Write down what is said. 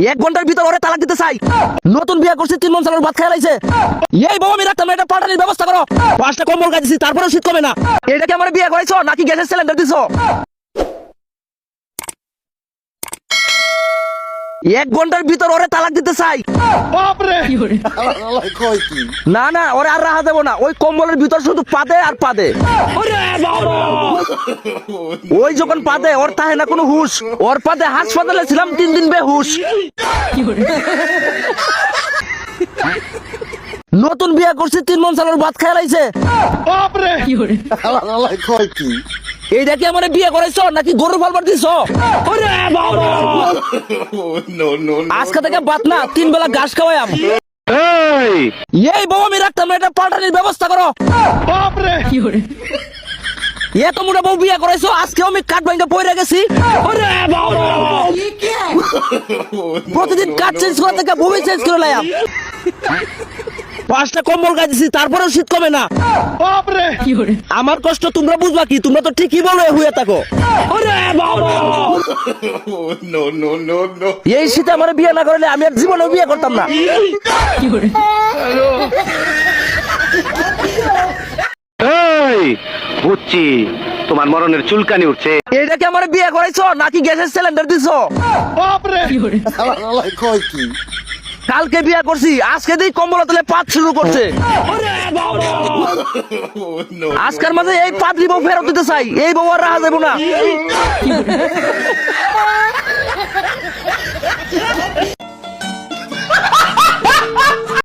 এক ঘন্টার ভিতর ওরে তালাক দিতে চাই। নতুন বিয়ে করছি, 3 মণ চালের ভাত খেয়ে লাইছে। এই বউ আমি রাখতাম না, এটা পাল্টানির ব্যবস্থা করো। 5টা কম্বল গায়ে দিছি, তারপরেও শীত কমে না। এটা কি আমার বিয়ে করাইছো নাকি গ্যাসের সিলিন্ডার দিছো? 1 ঘন্টার ভিতর ওরে তালাক দিতে চাই। না না, ওরে আর রাহা দেবো না। ওই কম্বলের ভিতর শুধু পাদে আর পাদে। ওই যখন পাদে ওর তাহে না কোনো হুশ। ওর পাদে হাসপাতালে ছিলাম 3 দিন বেহুশ। নতুন বিয়ে করছি, 3 মণ চালের ভাত খেয়ে লাইছে। এইটা কি আমার বিয়ে করাইছো নাকি গরু ফালবার দিছো? আজকে থেকে ভাত না, 3 বেলা ঘাস খাওয়াইম। এই বউ আমি রাখতাম না, এটা পাল্টানির ব্যবস্থা করো। এত মোটা বউ বিয়ে করাইছো, আজকে আমি কাঠ ভাঙ্গা পড়ে গেছি। প্রতিদিন কাঠ চেঞ্জ করা থেকে বউ চেঞ্জ করে লাইম। 5টা কম্বল গায়ে দিছি, তারপরেও শীত কমে না। আমার কষ্ট তোমরা বুঝবা কি? তোমরা তো ঠিকই বলো হয়ে থাকো। এই শীতে আমার বিয়ে না করলে আমি আর জীবনেও বিয়ে করতাম না। বুঝছি, তোমার মরণের চুলকানি উঠছে। এটা কি আমার বিয়ে করাইছো নাকি গ্যাসের সিলিন্ডার দিছো? কালকে বিয়ে করছি, আজকে দিয়ে কম্বল তলে পাত শুরু করছে। আজকের মাঝে এই পাত্রী বউ ফেরত দিতে চাই। এই বউ আর রাহা যাবো না।